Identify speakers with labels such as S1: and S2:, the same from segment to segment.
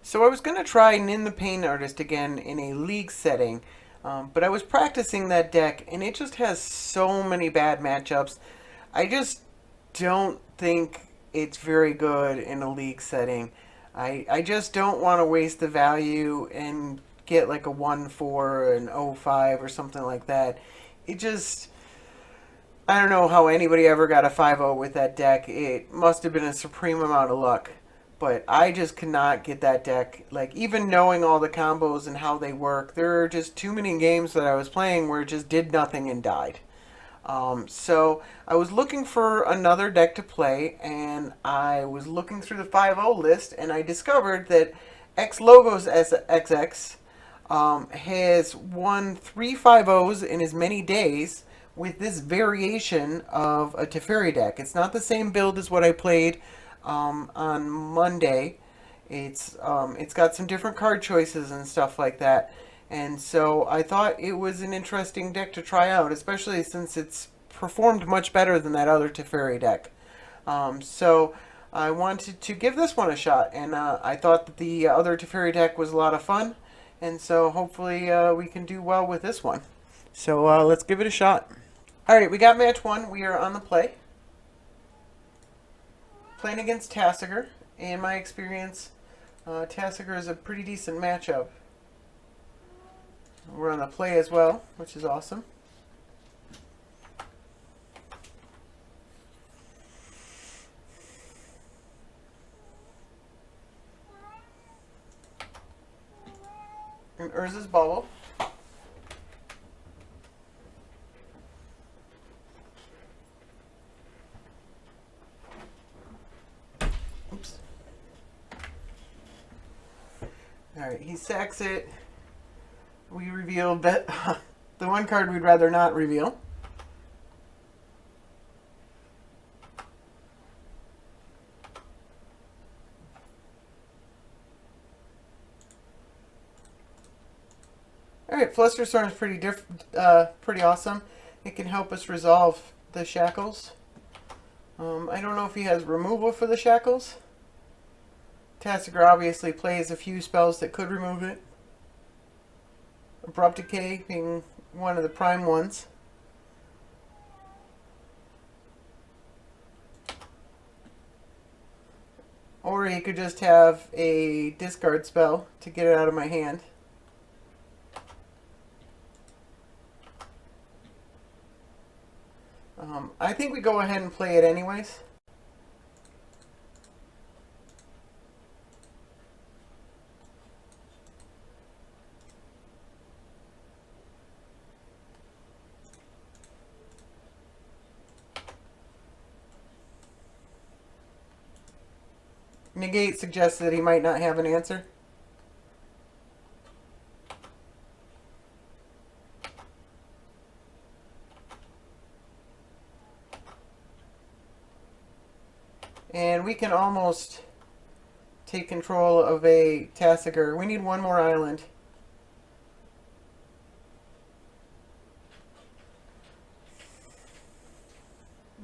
S1: So I was going to try Nin the Pain Artist again in a league setting, but I was practicing that deck, and it just has so many bad matchups. I just don't think it's very good in a league setting. I just don't want to waste the value and get like a 1-4 or an 0-5 or something like that. It just, I don't know how anybody ever got a 5-0 with that deck. It must have been a supreme amount of luck. But I just cannot get that deck. Like, even knowing all the combos and how they work, there are just too many games that I was playing where it just did nothing and died. So I was looking for another deck to play, and I was looking through the 5-0 list, and I discovered that X Logos XX has won 3 5-0s in as many days with this variation of a Teferi deck. It's not the same build as what I played on Monday. It's got some different card choices and stuff like that. And so I thought it was an interesting deck to try out, especially since it's performed much better than that other Teferi deck. So I wanted to give this one a shot, and I thought that the other Teferi deck was a lot of fun, and so hopefully we can do well with this one. So let's give it a shot. Alright, we got match 1. We are on the play. Playing against Tasigur. In my experience, Tasigur is a pretty decent matchup. We're on the play as well, which is awesome. And Urza's Bubble. Oops. Alright, he sacks it. We reveal the one card we'd rather not reveal. Alright, Flusterstorm is pretty awesome. It can help us resolve the shackles. I don't know if he has removal for the shackles. Tasigur obviously plays a few spells that could remove it. Abrupt Decay being one of the prime ones. Or he could just have a discard spell to get it out of my hand. I think we go ahead and play it anyways. Negate suggests that he might not have an answer. And we can almost take control of a Tasigur. We need one more island.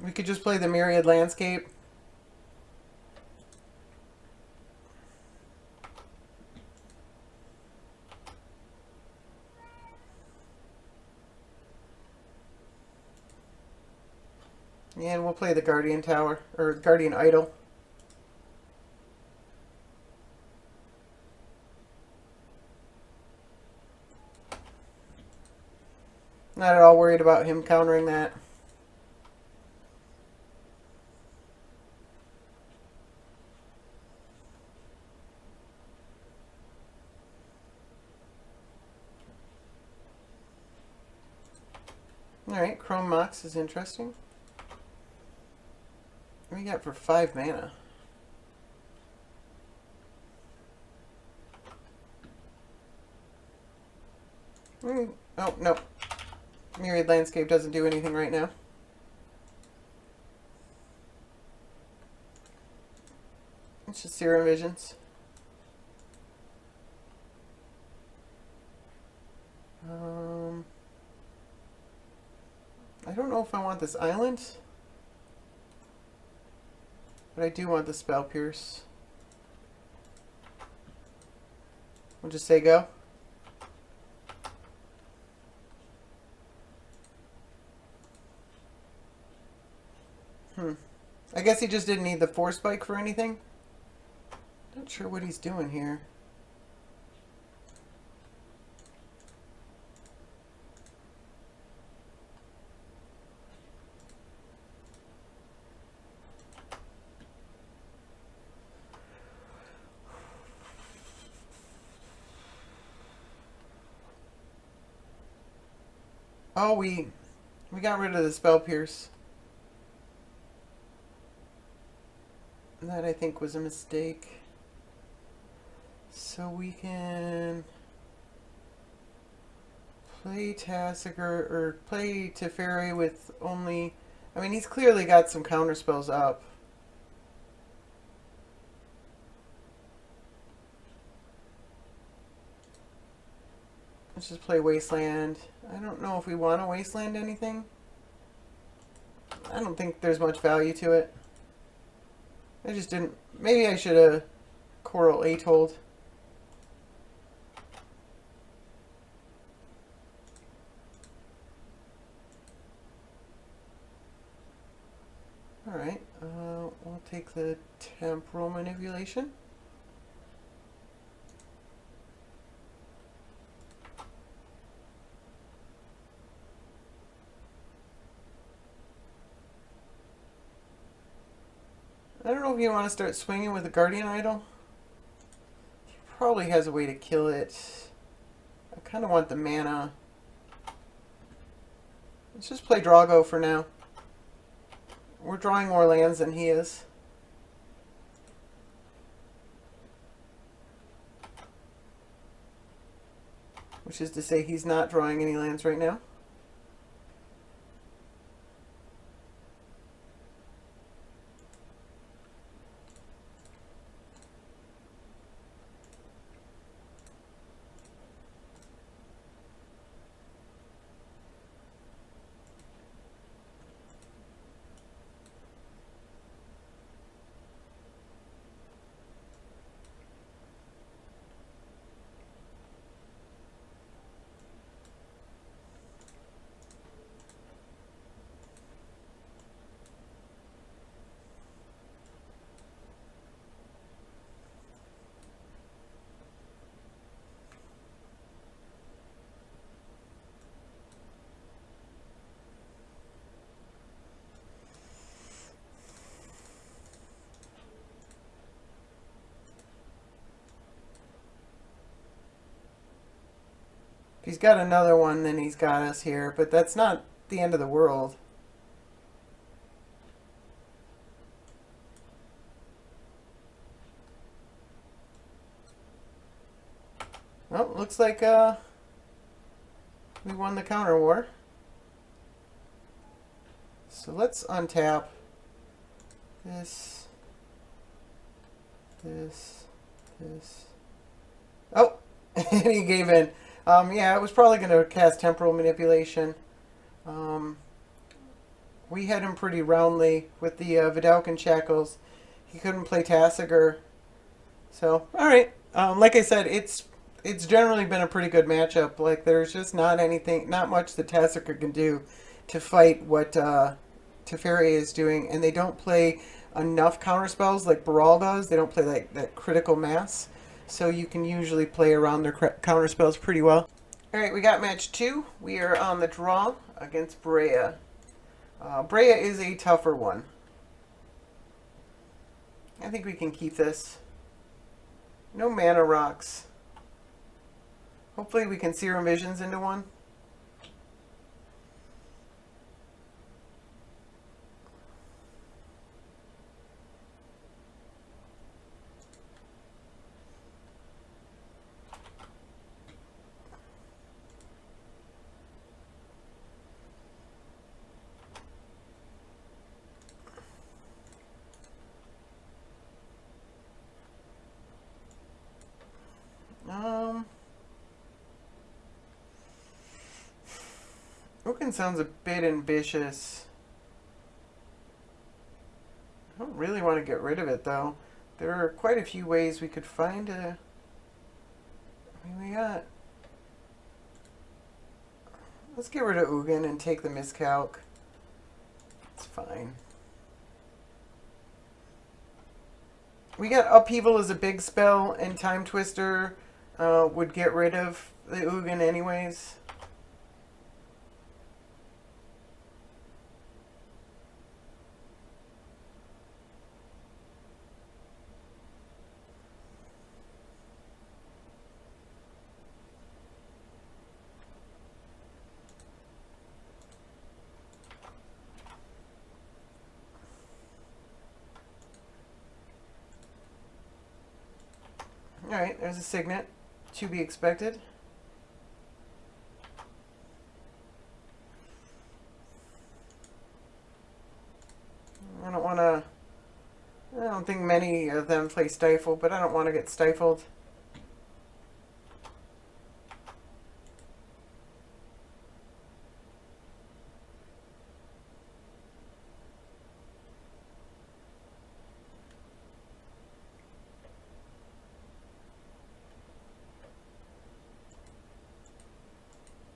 S1: We could just play the Myriad Landscape. And we'll play the Guardian Tower, or Guardian Idol. Not at all worried about him countering that. Alright, Chrome Mox is interesting. What do we got for 5 mana? Oh, no. Myriad Landscape doesn't do anything right now. It's just Serum Visions. I don't know if I want this island, but I do want the Spell Pierce. We'll just say go. I guess he just didn't need the force spike for anything. Not sure what he's doing here. Oh, we got rid of the spell pierce. That I think was a mistake. So we can play Tasigur or play Teferi with only. I mean, he's clearly got some counter spells up. Let's just play Wasteland. I don't know if we want to Wasteland anything. I don't think there's much value to it. I just didn't. Maybe I should have Coral Atolled. Alright, we'll take the Temporal Manipulation. I don't know if you want to start swinging with a Guardian Idol. He probably has a way to kill it. I kind of want the mana. Let's just play Drago for now. We're drawing more lands than he is. Which is to say he's not drawing any lands right now. If he's got another one, then he's got us here. But that's not the end of the world. Well, looks like we won the counter war. So let's untap this, this. Oh, and he gave in. Yeah, I was probably going to cast Temporal Manipulation. We had him pretty roundly with the Vidalcan Shackles. He couldn't play Tasigur. So, alright. Like I said, it's generally been a pretty good matchup. Like, there's just not much that Tasigur can do to fight what Teferi is doing. And they don't play enough counterspells like Baral does. They don't play like that critical mass. So you can usually play around their counterspells pretty well. Alright, we got match 2. We are on the draw against Breya. Breya is a tougher one. I think we can keep this. No mana rocks. Hopefully we can Serum Visions into one. Oaken sounds a bit ambitious. I don't really want to get rid of it though. There are quite a few ways we could find a We got... Let's get rid of Ugin and take the miscalc. It's fine. We got Upheaval as a big spell, and Time Twister would get rid of the Ugin anyways. Alright, there's a signet. To be expected. I don't want to... I don't think many of them play Stifle, but I don't want to get stifled.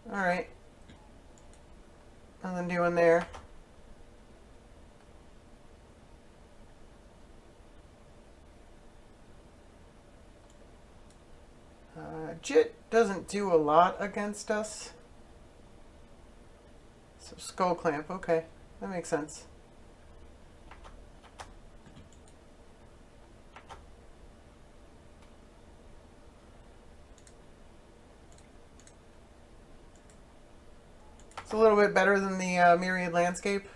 S1: Alright. Nothing doing there. Jit doesn't do a lot against us. So Skull Clamp, okay. That makes sense. It's a little bit better than the Myriad Landscape.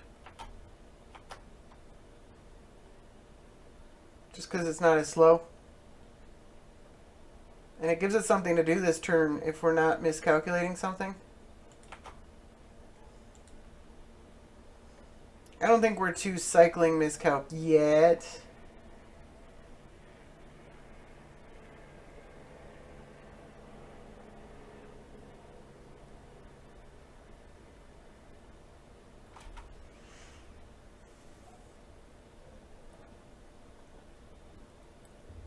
S1: Just because it's not as slow. And it gives us something to do this turn if we're not miscalculating something. I don't think we're too cycling miscalc yet.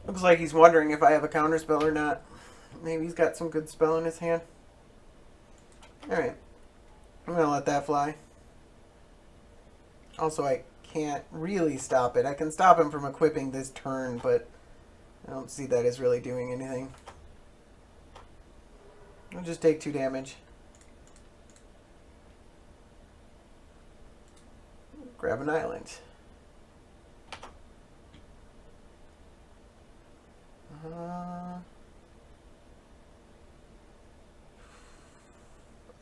S1: Looks like he's wondering if I have a counterspell or not. Maybe he's got some good spell in his hand. Alright. I'm going to let that fly. Also, I can't really stop it. I can stop him from equipping this turn, but I don't see that as really doing anything. I'll just take 2 damage. Grab an island.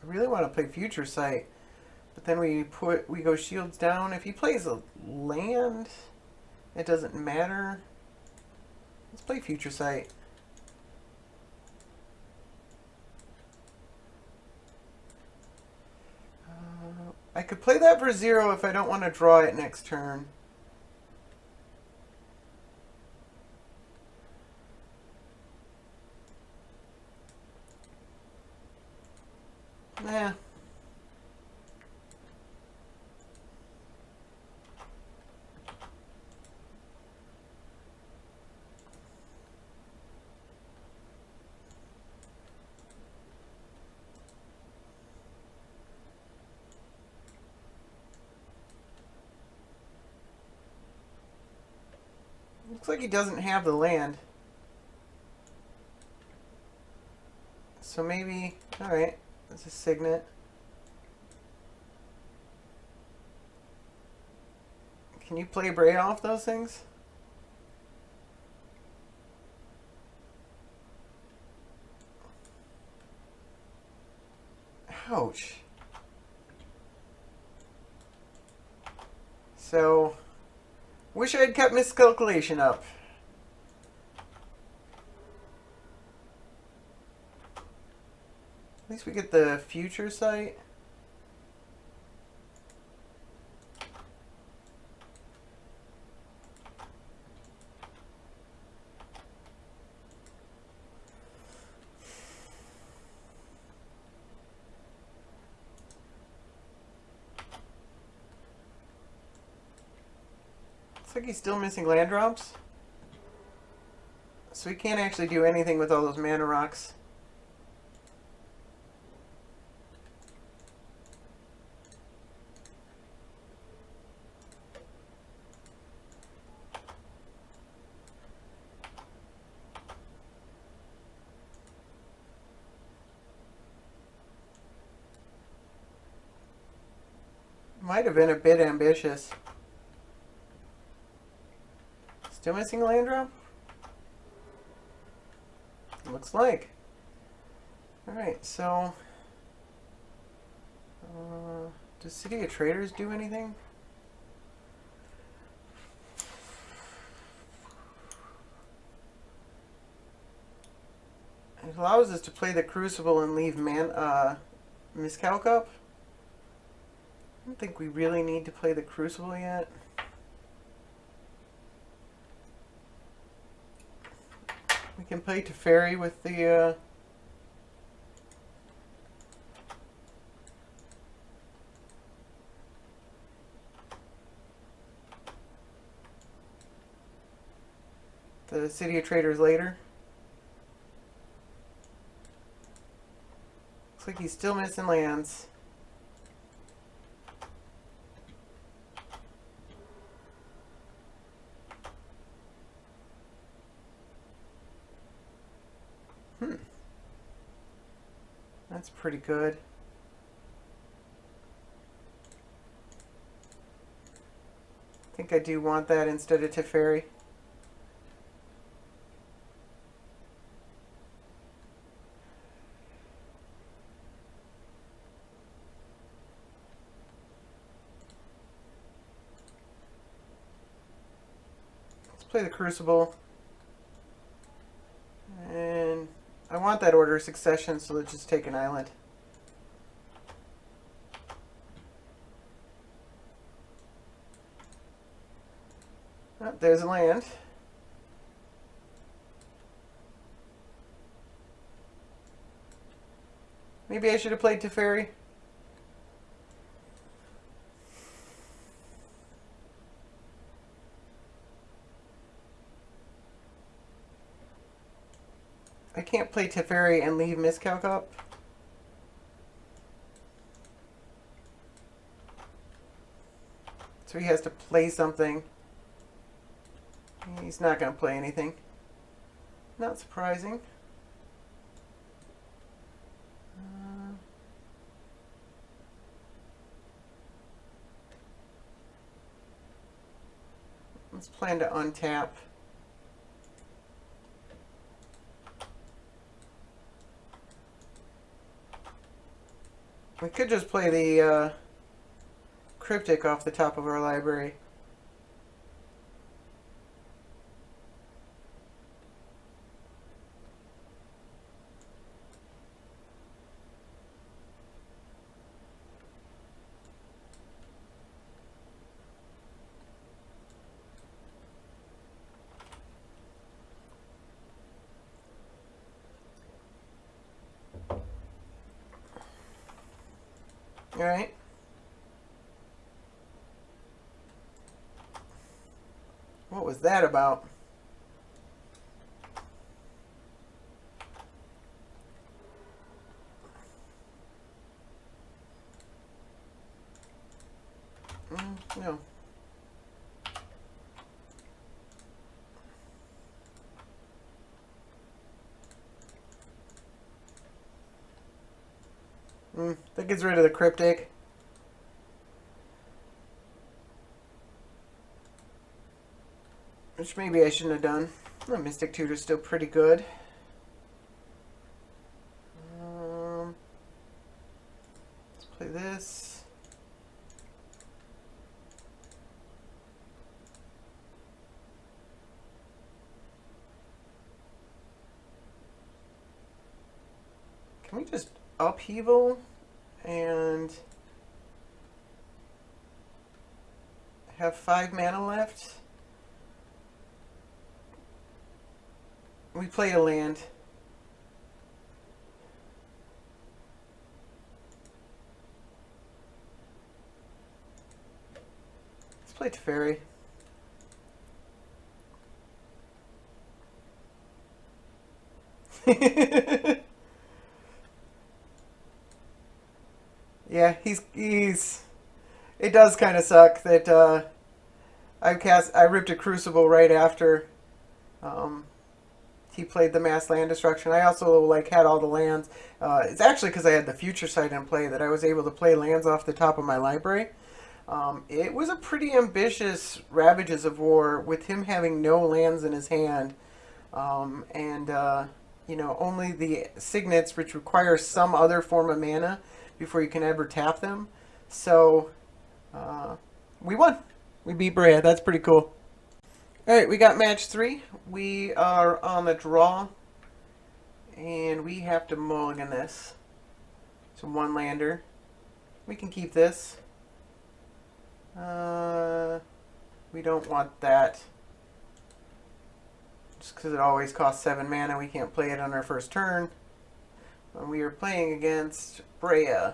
S1: I really want to play Future Sight, but then we go shields down. If he plays a land, it doesn't matter. Let's play Future Sight. I could play that for 0 if I don't want to draw it next turn. Nah. Looks like he doesn't have the land. So maybe... Alright. That's a signet. Can you play Breya off those things? Ouch. So, wish I had kept miscalculation up. At least we get the Future Sight. Looks like he's still missing land drops. So he can't actually do anything with all those mana rocks. Might have been a bit ambitious. Still missing a land drop? Looks like. Alright, so... does City of Traders do anything? It allows us to play the Crucible and leave Miscalc up. I don't think we really need to play the Crucible yet. We can play Teferi with the City of Traders later. Looks like he's still missing lands. That's pretty good. I think I do want that instead of Teferi. Let's play the Crucible. And I want that Order of Succession, so let's just take an island. Oh, there's a land. Maybe I should have played Teferi. I can't play Teferi and leave Miscalc up. So he has to play something. He's not going to play anything. Not surprising. Let's plan to untap. We could just play the Cryptic off the top of our library. All right. What was that about? No. That gets rid of the Cryptic. Which maybe I shouldn't have done. The Mystic Tutor's still pretty good. Let's play this. Can we just upheaval and have 5 mana left? We play a land. Let's play Teferi. Yeah, he's. It does kind of suck that I ripped a Crucible right after he played the mass land destruction. I also had all the lands. It's actually because I had the future sight in play that I was able to play lands off the top of my library. It was a pretty ambitious Ravages of War with him having no lands in his hand, and only the signets, which require some other form of mana before you can ever tap them. So we won. We beat Breya. That's pretty cool. All right, we got match 3. We are on the draw, and we have to mulligan this. It's a one lander. We can keep this. We don't want that. Just because it always costs 7 mana, we can't play it on our first turn. And we are playing against Breya.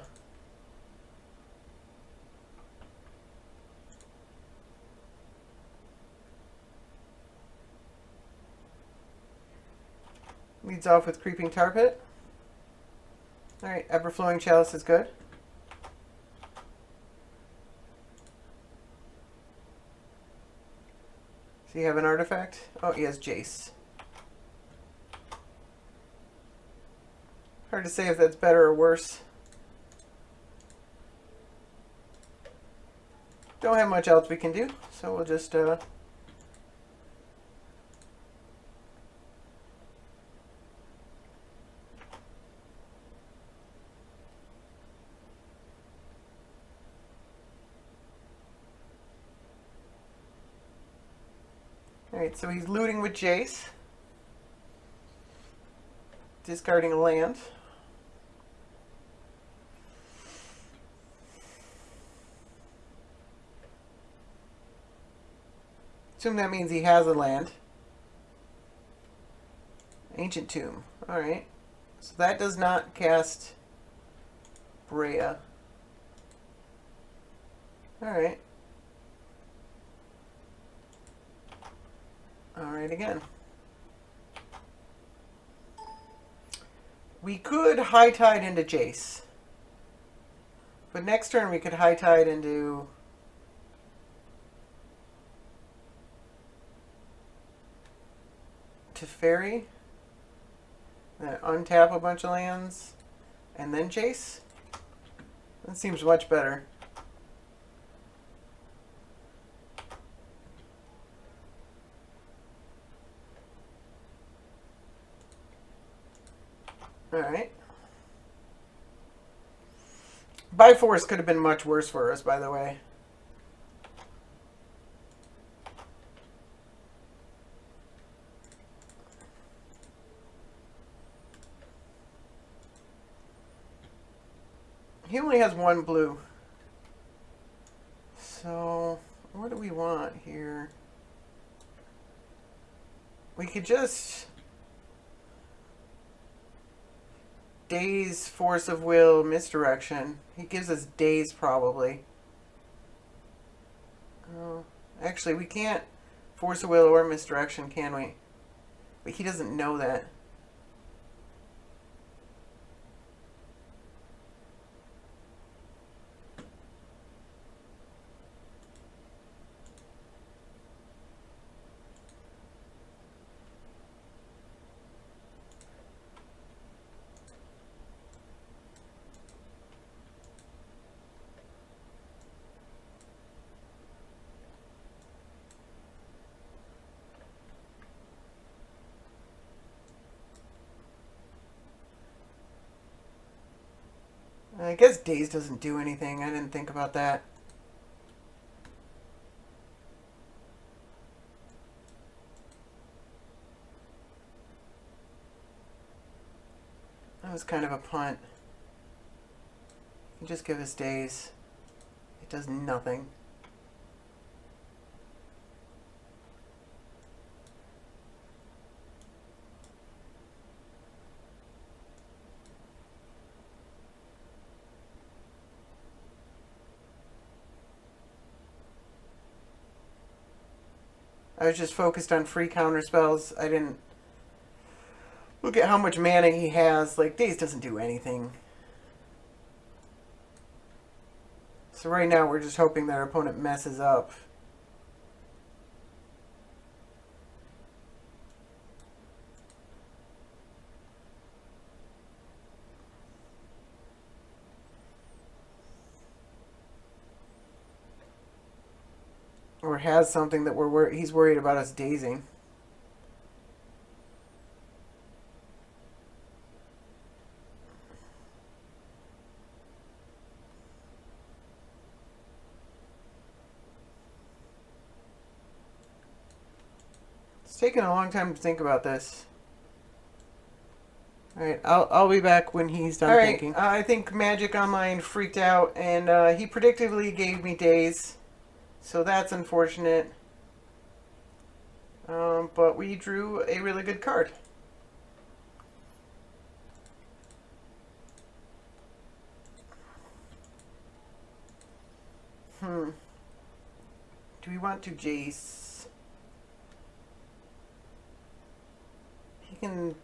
S1: Leads off with Creeping Tar Pit. Alright, Everflowing Chalice is good. Does he have an artifact? Oh, he has Jace. Hard to say if that's better or worse. Don't have much else we can do, so we'll just Alright, so he's looting with Jace. Discarding a land. Assume that means he has a land. Ancient Tomb. Alright. So that does not cast Breya. Alright. Alright again. We could High Tide into Jace. But next turn we could High Tide into Teferi. Then untap a bunch of lands. And then Jace. That seems much better. Alright. Byforce could have been much worse for us, by the way. He only has one blue. So, what do we want here? We could just Daze, Force of Will, Misdirection. He gives us Daze, probably. Oh, actually, we can't Force of Will or Misdirection, can we? But he doesn't know that. I guess Daze doesn't do anything. I didn't think about that. That was kind of a punt. You just give us Daze. It does nothing. I was just focused on free counter spells. I didn't look at how much mana he has. Like, Daze doesn't do anything. So right now we're just hoping that our opponent messes up. or has something that he's worried about us dazing. It's taking a long time to think about this. Alright, I'll be back when he's done thinking. I think Magic Online freaked out, and he predictably gave me days. So that's unfortunate. But we drew a really good card. Do we want to Jace? He can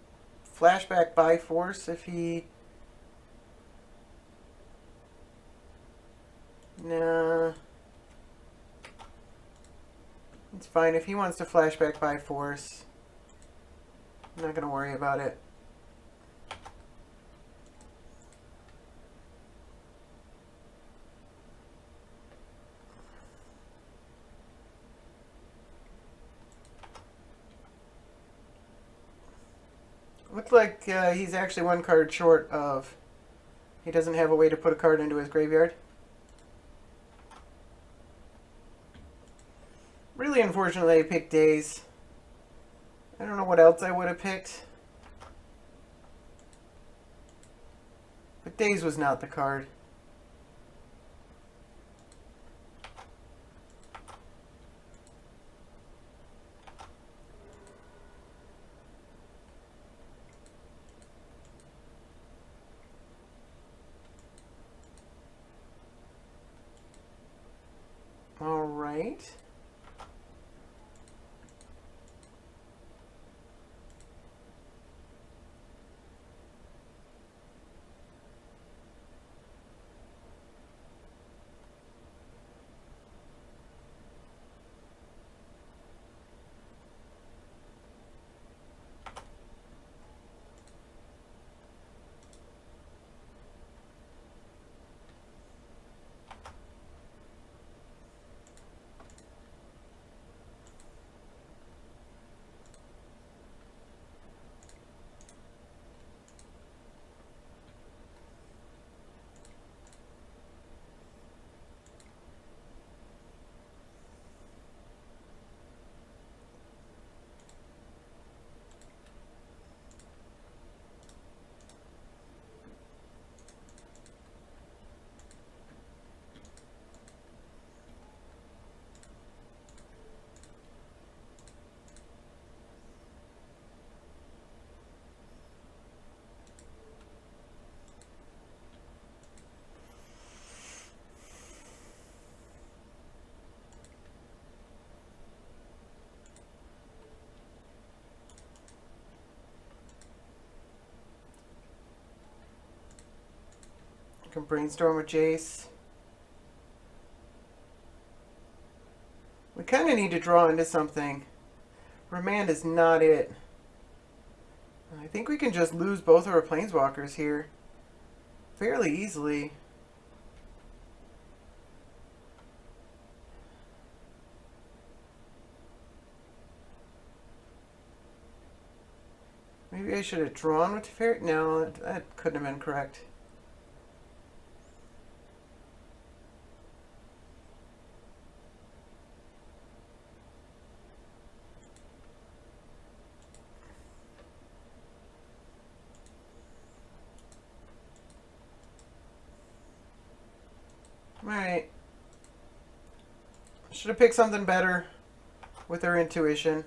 S1: flashback by force if he... Nah. It's fine. If he wants to flashback by force, I'm not going to worry about it. Looks like he's actually one card short of... He doesn't have a way to put a card into his graveyard. Really unfortunately, I picked Daze. I don't know what else I would have picked. But Daze was not the card. All right. Can brainstorm with Jace. We kind of need to draw into something. Remand is not it. I think we can just lose both of our planeswalkers here fairly easily. Maybe I should have drawn with Teferi. No, that couldn't have been correct. Alright. Should have picked something better with our intuition.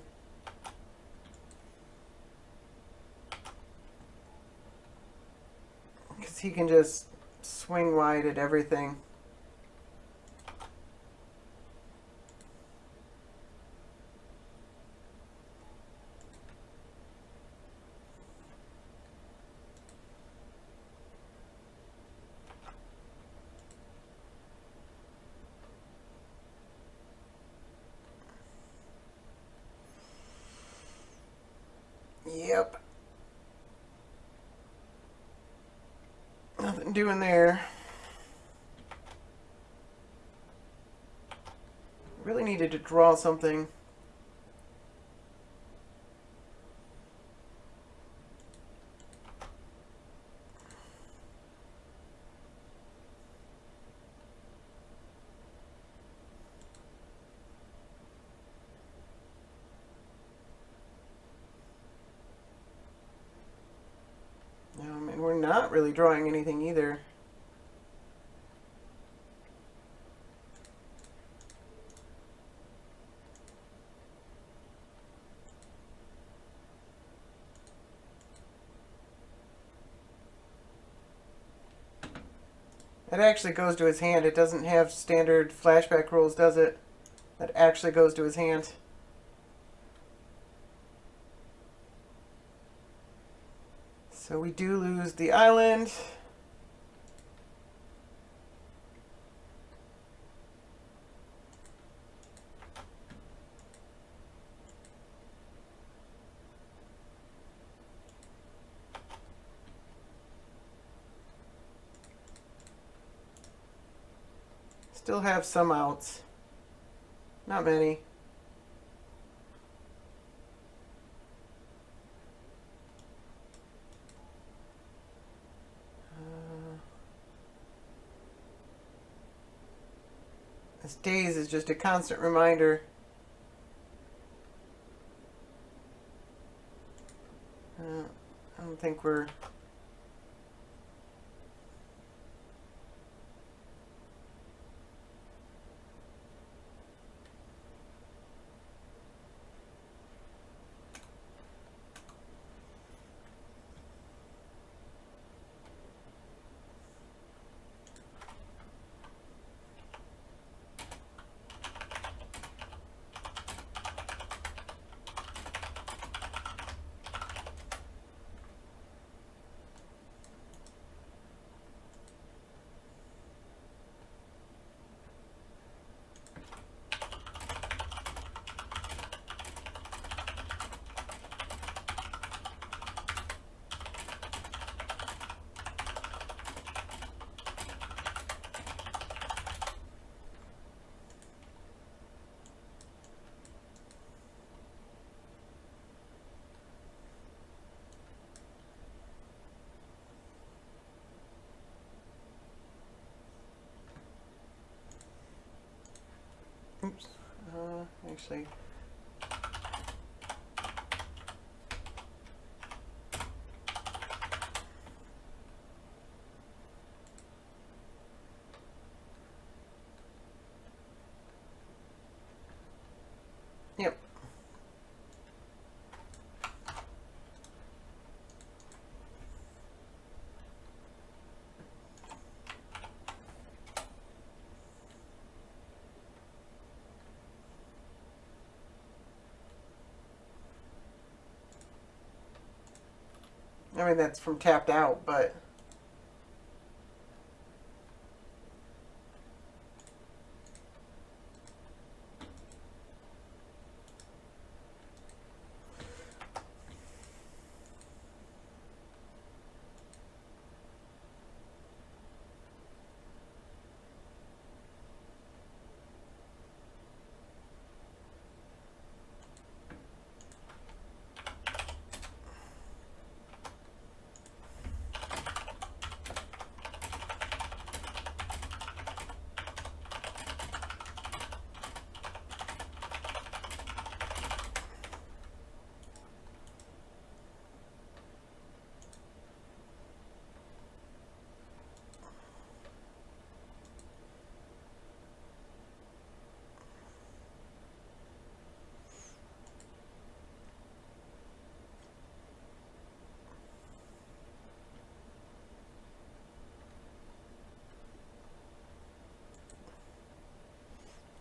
S1: Because he can just swing wide at everything. Yep. Nothing doing there. really needed to draw something. And we're not really drawing anything either. That actually goes to his hand. It doesn't have standard flashback rules, does it? That actually goes to his hand. So we do lose the island. Still have some outs. Not many. This daze is just a constant reminder. I don't think we're... Oops. Actually... Yep. I mean, that's from tapped out, but...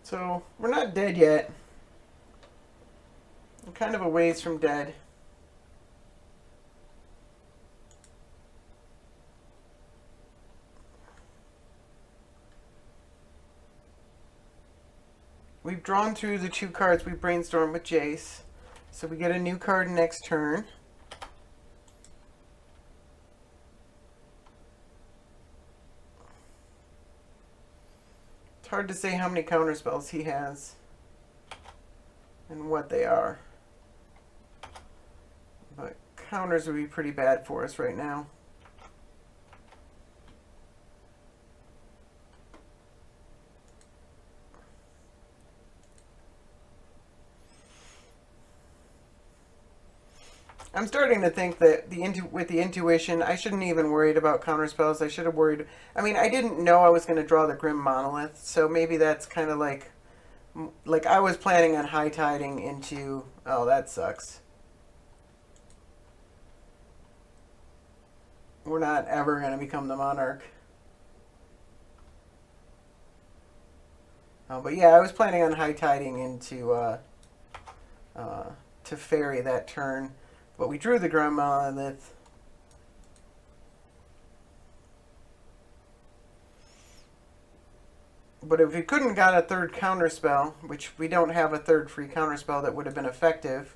S1: So, we're not dead yet. I'm kind of a ways from dead. We've drawn through the 2 cards we brainstormed with Jace. So we get a new card next turn. It's hard to say how many counterspells he has. and what they are. But counters would be pretty bad for us right now. I'm starting to think that with the intuition, I shouldn't even worried about counter spells. I should have worried. I mean, I didn't know I was going to draw the Grim Monolith, so maybe that's kind of like I was planning on high tiding into. Oh, that sucks. We're not ever going to become the Monarch. Oh, but yeah, I was planning on high tiding into Teferi that turn, but we drew the Grim Monolith. But if we couldn't have got a third counterspell, which we don't have a third free counterspell that would have been effective,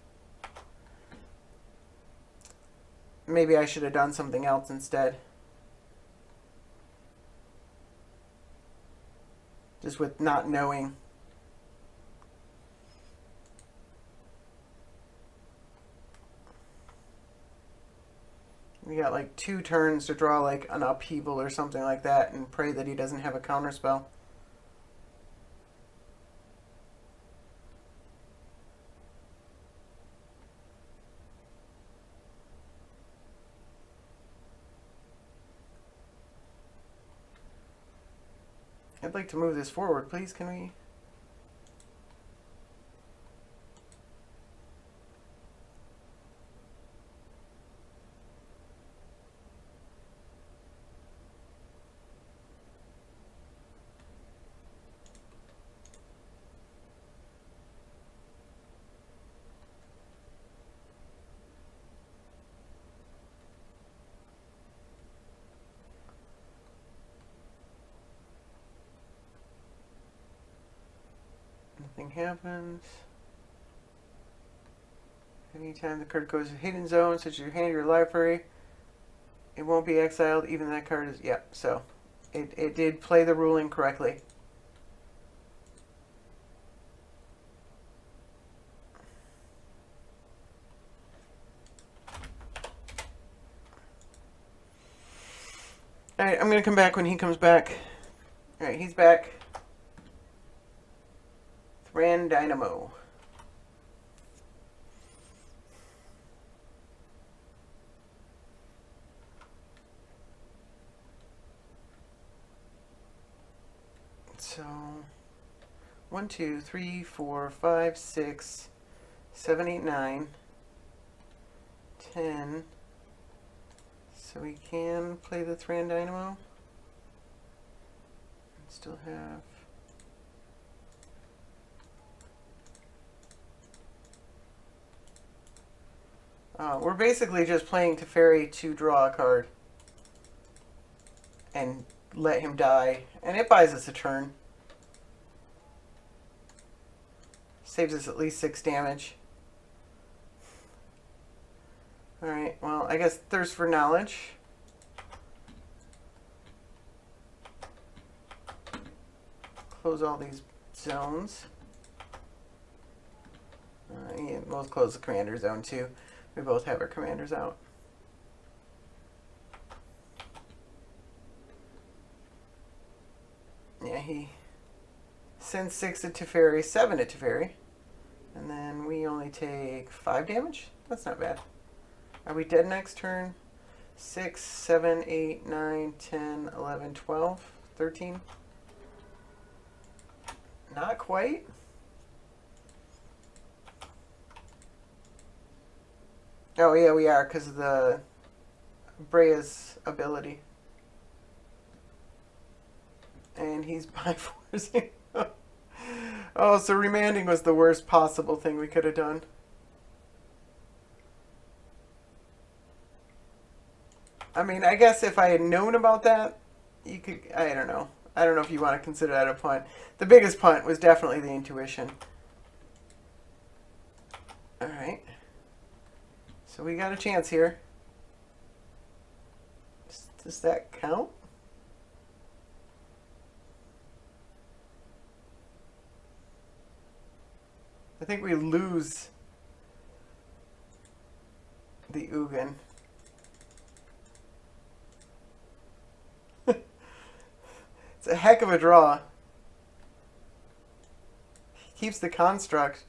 S1: maybe I should have done something else instead. Just with not knowing. We got like 2 turns to draw like an upheaval or something like that and pray that he doesn't have a counterspell. I'd like to move this forward, please. Can we? Nothing happens. Anytime the card goes to hidden zone, such as your hand or your library, it won't be exiled. Even that card is... Yep, so it did play the ruling correctly. Alright, I'm going to come back when he comes back. Alright, he's back. Thran Dynamo. So 1, 2, 3, 4, 5, 6, 7, 8, 9, 10. So we can play the Thran Dynamo. Still have... we're basically just playing Teferi to draw a card and let him die, and it buys us a turn. Saves us at least 6 damage. Alright, well, I guess Thirst for Knowledge. Close all these zones. Yeah, we'll close the commander zone too. We both have our commanders out. Yeah, he sends 6 to Teferi, 7 to Teferi. And then we only take 5 damage? That's not bad. Are we dead next turn? 6, 7, 8, 9, 10, 11, 12, 13? Not quite. Oh yeah, we are, because of the Breya's ability. And he's by forcing. Oh, so remanding was the worst possible thing we could have done. I mean, I guess if I had known about that, you could, I don't know. I don't know if you want to consider that a punt. The biggest punt was definitely the intuition. Alright. So we got a chance here. Does that count? think we lose the Ugin. It's a heck of a draw. He keeps the construct.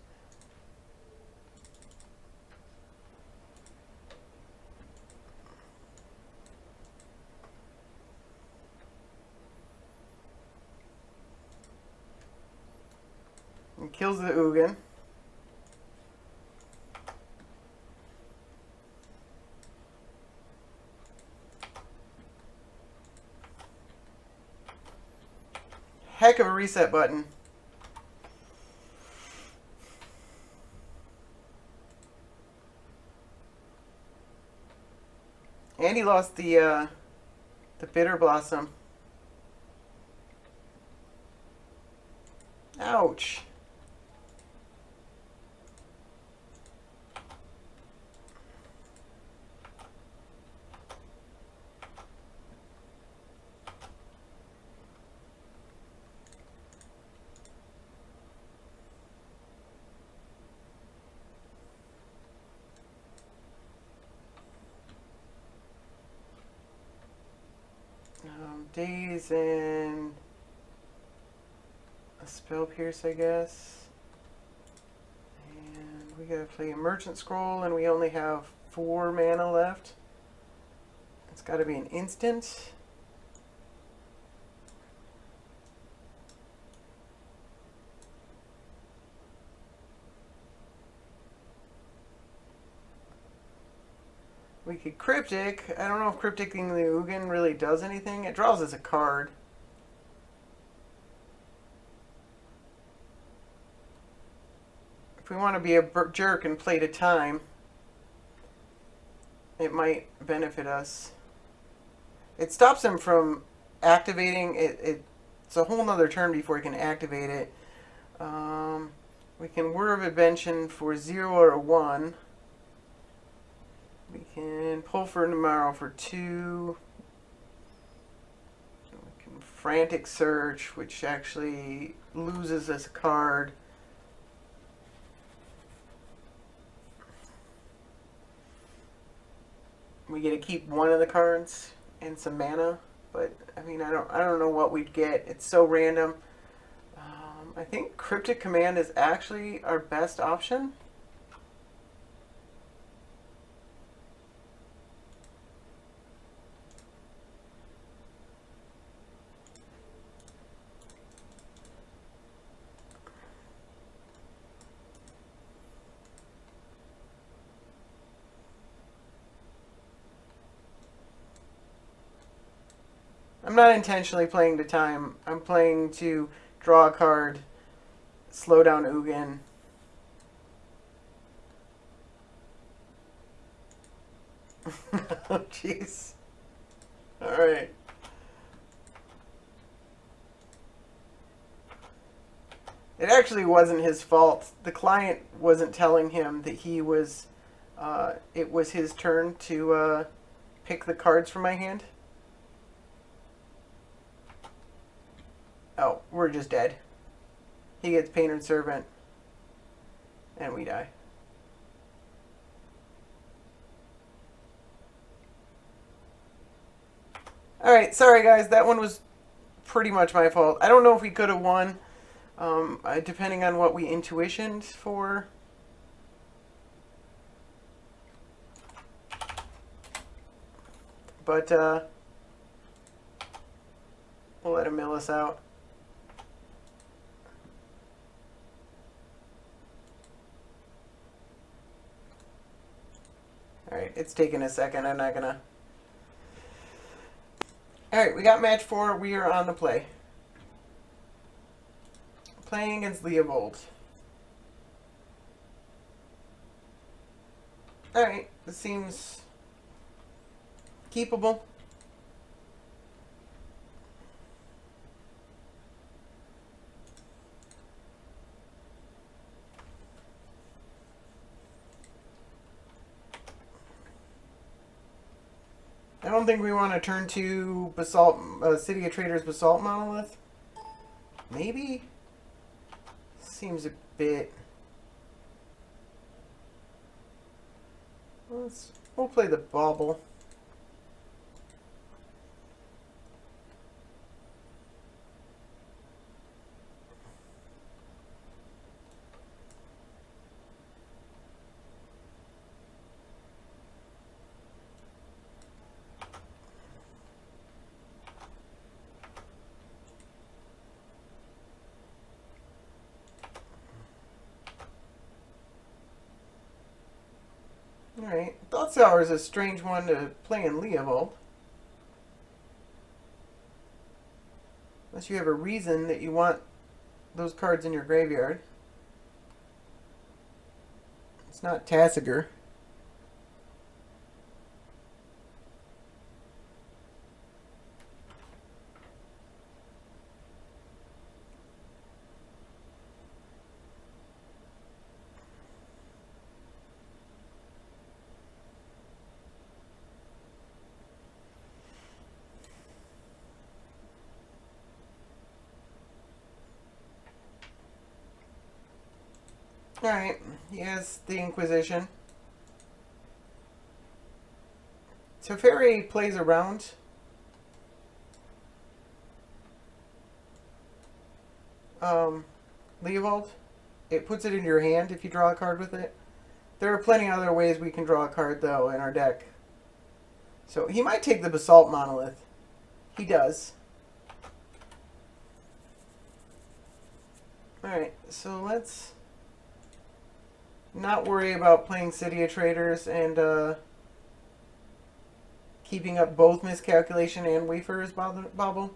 S1: And kills the Ugin. Heck of a reset button. And he lost the Bitter Blossom. Ouch. Daze and a Spell Pierce, I guess. And we gotta play a Merchant Scroll, and we only have 4 mana left. It's gotta be an instant. We could Cryptic. I don't know if Crypticing the Ugin really does anything. It draws us a card. If we want to be a jerk and play to time, it might benefit us. It stops him from activating it. It's a whole nother turn before he can activate it. We can Word of Invention for 0 or 1. We can pull for tomorrow for 2. We can Frantic Search, which actually loses us a card. We get to keep one of the cards and some mana, but I mean I don't know what we'd get. It's so random. I think Cryptic Command is actually our best option. I'm not intentionally playing to time. I'm playing to draw a card, slow down Ugin. Oh, jeez. Alright. It actually wasn't his fault. The client wasn't telling him that he was, it was his turn to pick the cards from my hand. Oh, we're just dead. He gets Painted Servant. And we die. Alright, sorry guys. That one was pretty much my fault. I don't know if we could have won. Depending on what we intuitioned for. But, we'll let him mill us out. Alright, it's taking a second. I'm not gonna... Alright, we got match 4. We are on the play. Playing against Leovold. Alright, this seems keepable. I don't think we want to turn to Basalt, City of Traders Basalt Monolith. Maybe? Seems a bit We'll play the bauble. Alright. Thought Sour is a strange one to play in Leovold. Unless you have a reason that you want those cards in your graveyard. It's not Tasigur. Alright, he has the Inquisition. Teferi plays around. Leovold. It puts it in your hand if you draw a card with it. There are plenty of other ways we can draw a card, though, in our deck. So he might take the Basalt Monolith. He does. Alright, so let's not worry about playing City of Traders and keeping up both Miscalculation and Wayfarer's Bauble.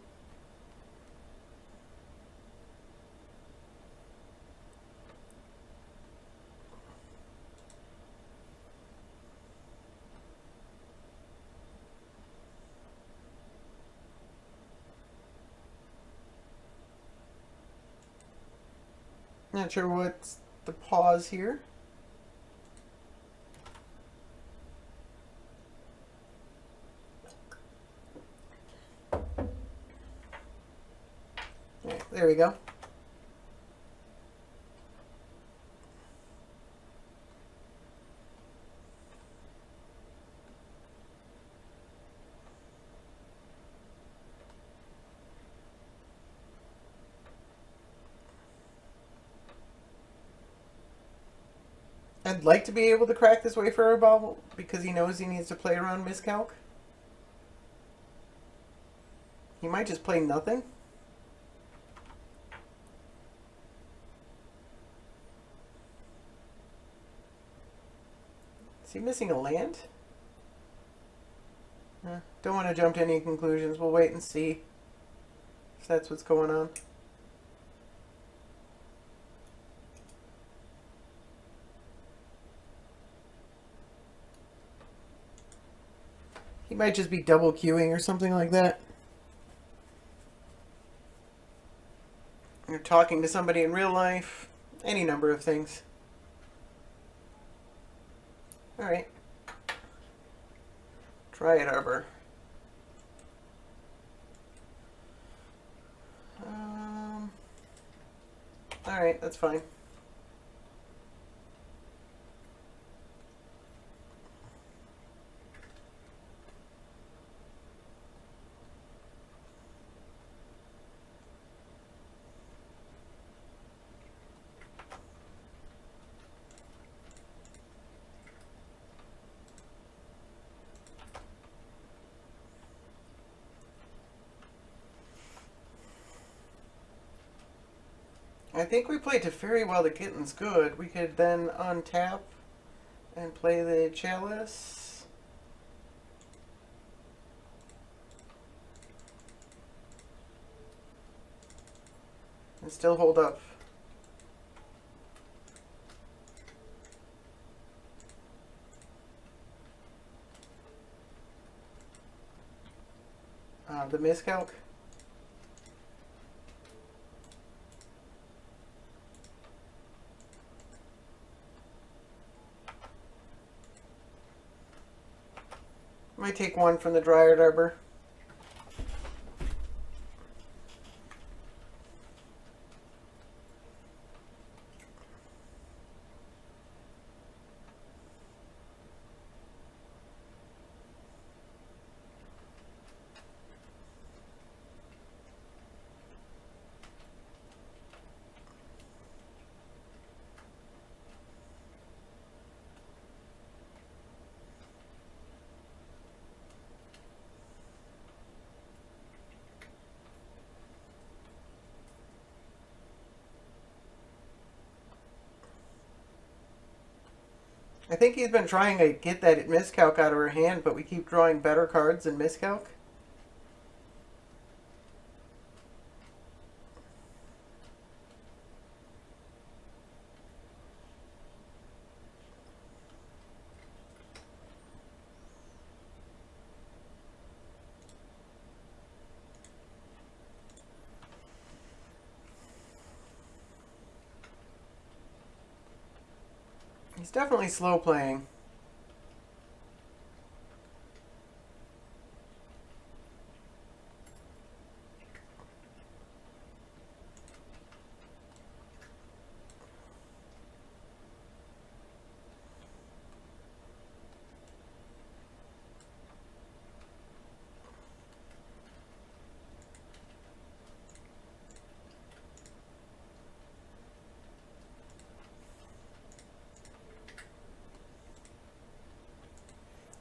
S1: Not sure what's the pause here. Right, there we go. I'd like to be able to crack this Wayfarer Bauble because he knows he needs to play around Miscalc. He might just play nothing. Is he missing a land? Don't want to jump to any conclusions. We'll wait and see if that's what's going on. He might just be double queuing or something like that. You're talking to somebody in real life. Any number of things. Alright. Dryad Arbor. Alright, that's fine. I think we played Teferi while the kitten's good. We could then untap and play the Chalice. And still hold up. The Miscalc. Might take one from the Dryad Arbor. I think he's been trying to get that miscalc out of her hand, but we keep drawing better cards than miscalc. He's definitely slow playing.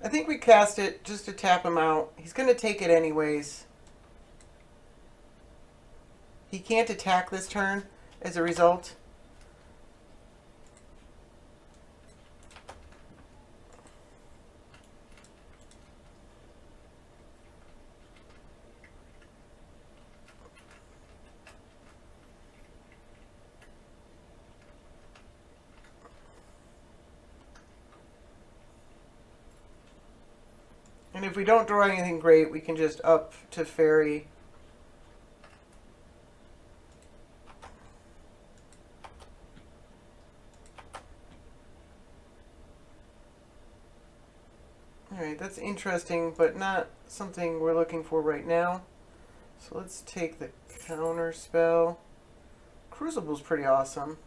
S1: I think we cast it just to tap him out. He's going to take it anyways. He can't attack this turn as a result. And if we don't draw anything great, we can just up Teferi. Alright, that's interesting, but not something we're looking for right now. So let's take the counter spell. Crucible's pretty awesome.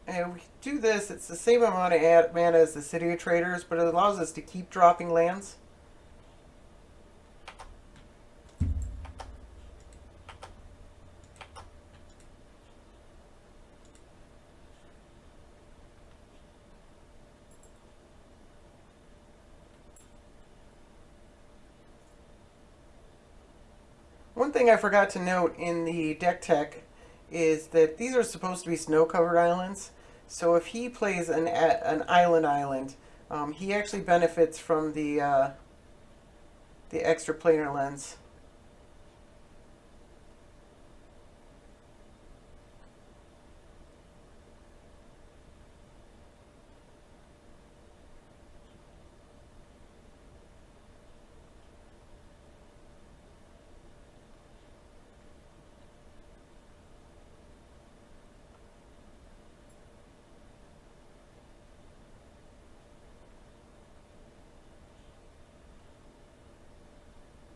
S1: And we do this, it's the same amount of mana as the City of Traders, but it allows us to keep dropping lands. One thing I forgot to note in the deck tech is that these are supposed to be snow-covered islands. So if he plays an island, he actually benefits from the extra planar lens.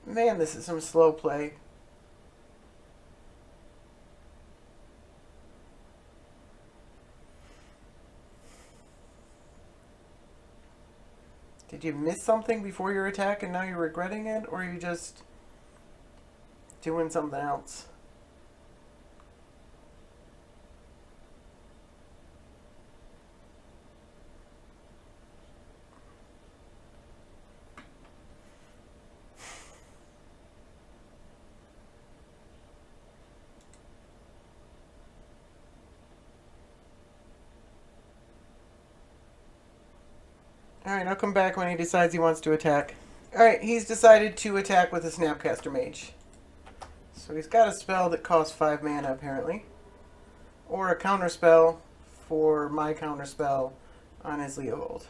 S1: Man, this is some slow play. Did you miss something before your attack and now you're regretting it? Or are you just doing something else? Alright, I'll come back when he decides he wants to attack. Alright, he's decided to attack with a Snapcaster Mage. So he's got a spell that costs 5 mana, apparently. Or a counter spell for my counter spell on his Leovold.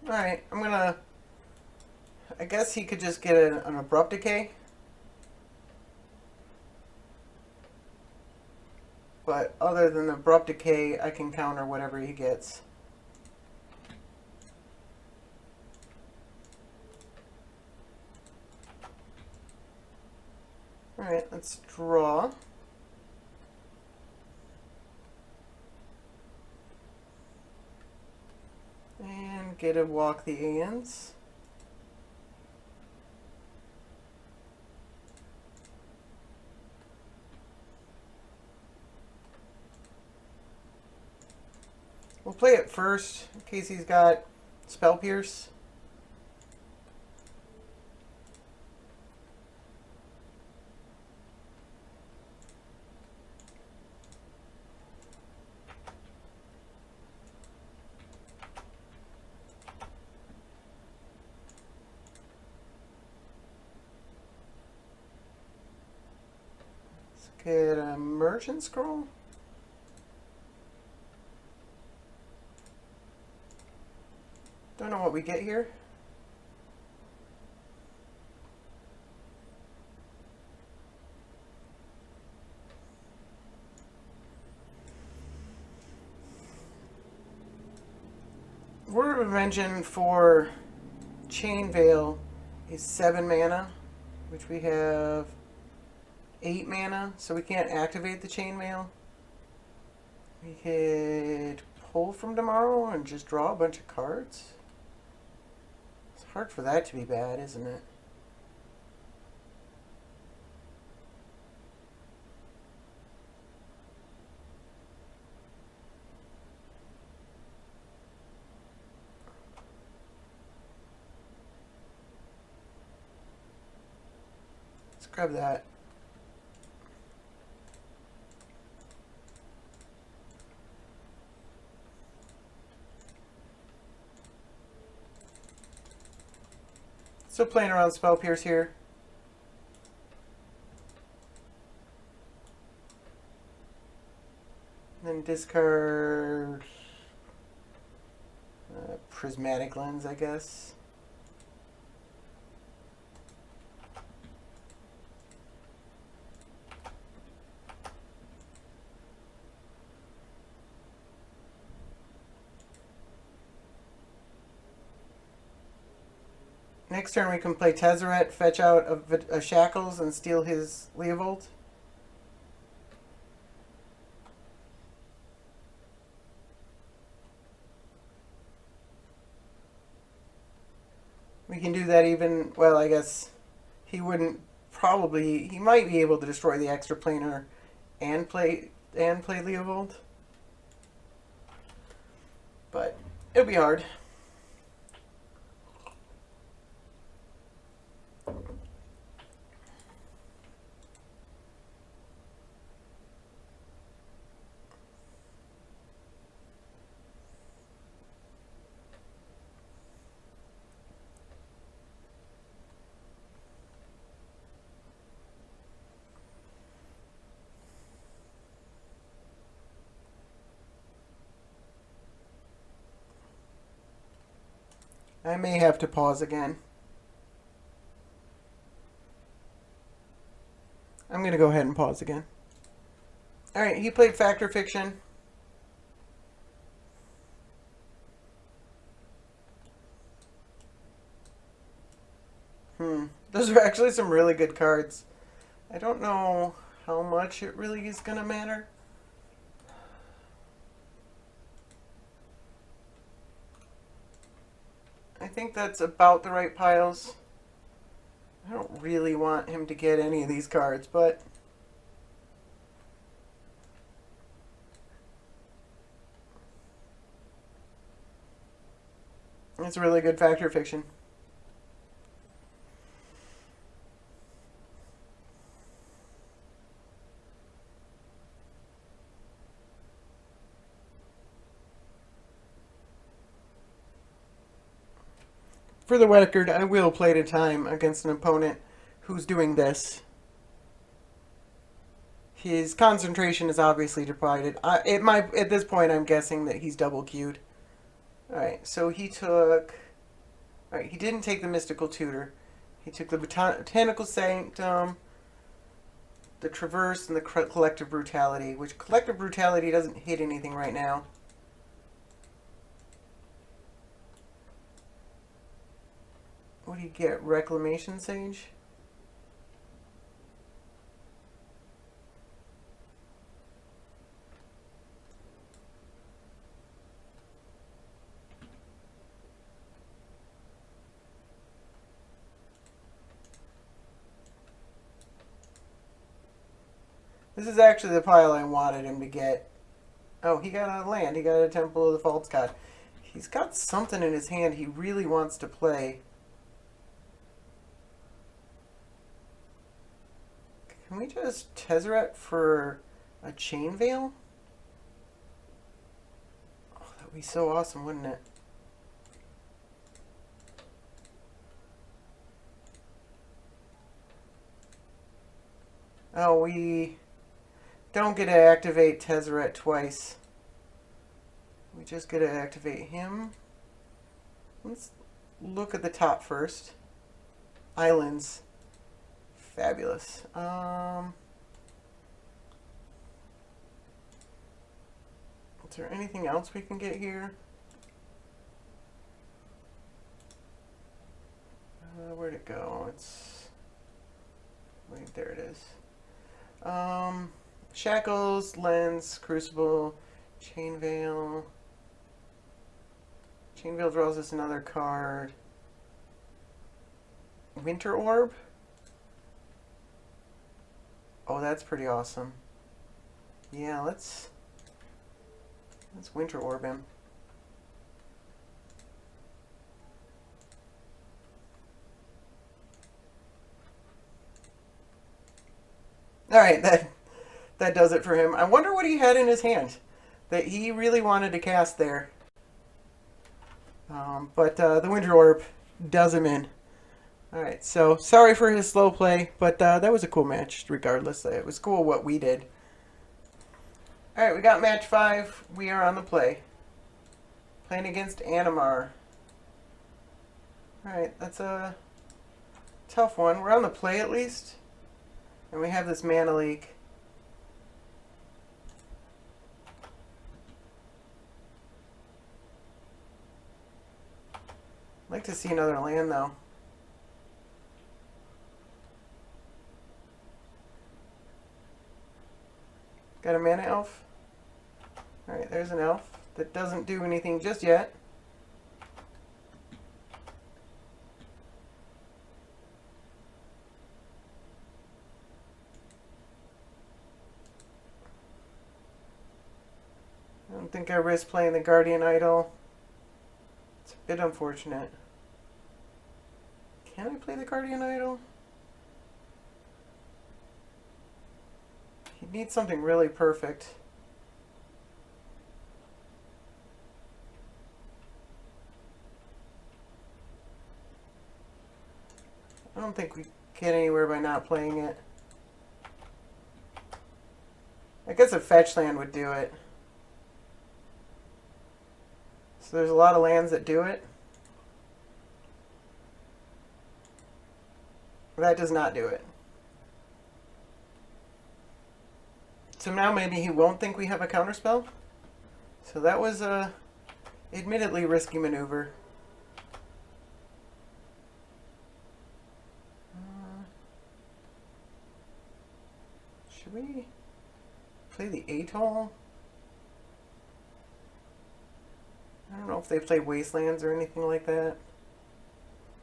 S1: Alright, I'm gonna... I guess he could just get an Abrupt Decay. But other than the Abrupt Decay, I can counter whatever he gets. Alright, let's draw. get to walk the Aeons. We'll play it first in case he's got Spell Pierce. Let's get a Merchant Scroll. Don't know what we get here. Word of Invention for Chain Veil is 7 mana, which we have 8 mana, so we can't activate the Chain Veil. We could pull from tomorrow and just draw a bunch of cards. It's hard for that to be bad, isn't it? Let's grab that. Still playing around Spell Pierce here. Then discard Prismatic Lens, I guess. Next turn we can play Tezzeret, fetch out a Shackles, and steal his Leovold. We can do that even, well, I guess he wouldn't probably, he might be able to destroy the extra planar and play Leovold. But it'll be hard. I may have to pause again. I'm going to go ahead and pause again. Alright, he played Fact or Fiction. Those are actually some really good cards. I don't know how much it really is going to matter. I think that's about the right piles. I don't really want him to get any of these cards, but it's a really good Fact or Fiction. For the record, I will play at a time against an opponent who's doing this. His concentration is obviously divided. At this point, I'm guessing that he's double queued. Alright, so he took... Alright, he didn't take the Mystical Tutor. He took the Botanical Sanctum, the Traverse, and the Collective Brutality, which Collective Brutality doesn't hit anything right now. What do you get? Reclamation Sage? This is actually the pile I wanted him to get. Oh, he got a land. He got a Temple of the False God. He's got something in his hand he really wants to play. Can we just Tezzeret for a Chain Veil? Oh, that would be so awesome, wouldn't it? Oh, we don't get to activate Tezzeret twice. We just get to activate him. Let's look at the top first. Islands. Fabulous. Is there anything else we can get here? Where'd it go? It's... Wait, there it is. Shackles, Lens, Crucible, Chain Veil. Chain Veil draws us another card. Winter Orb? Oh, that's pretty awesome. Yeah, let's Winter Orb him. Alright, that does it for him. I wonder what he had in his hand that he really wanted to cast there. But the Winter Orb does him in. Alright, so sorry for his slow play, but that was a cool match regardless. It was cool what we did. Alright, we got match 5. We are on the play. Playing against Animar. Alright, that's a tough one. We're on the play at least. And we have this mana leak. I'd like to see another land though. Got a mana elf? Alright, there's an elf that doesn't do anything just yet. I don't think I risk playing the Guardian Idol. It's a bit unfortunate. Can I play the Guardian Idol? He needs something really perfect. I don't think we get anywhere by not playing it. I guess a fetch land would do it. So there's a lot of lands that do it. That does not do it. So now maybe he won't think we have a counterspell. So that was a admittedly risky maneuver. Should we play the Atoll? I don't know if they play Wastelands or anything like that.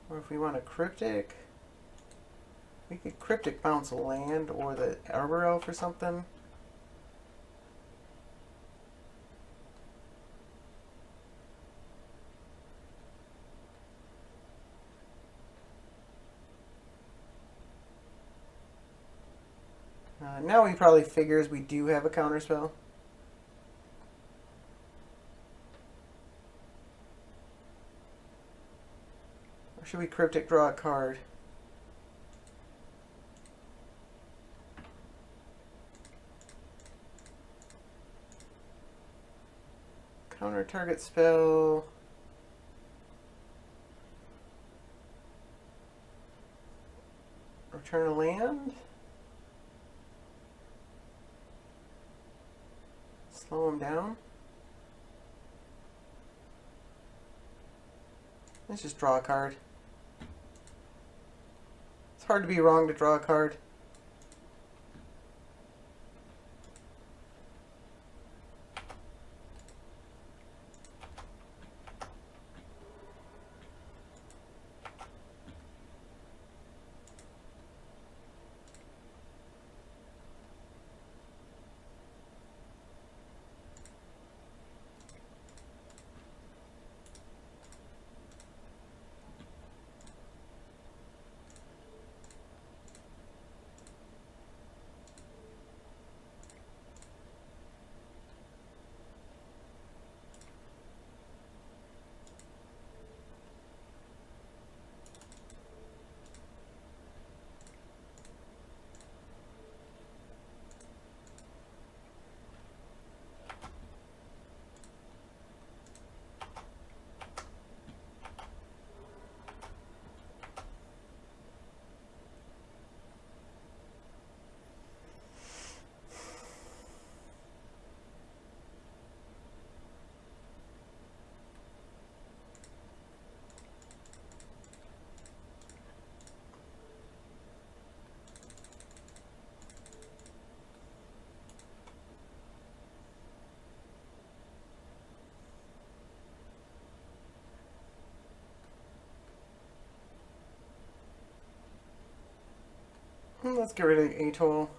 S1: Or if we want a Cryptic. We could Cryptic bounce a land or the Arbor Elf or something. Now he probably figures we do have a counterspell. Or should we Cryptic draw a card? Counter target spell. Return a land. Slow him down. Let's just draw a card. It's hard to be wrong to draw a card. Let's get rid of Atoll.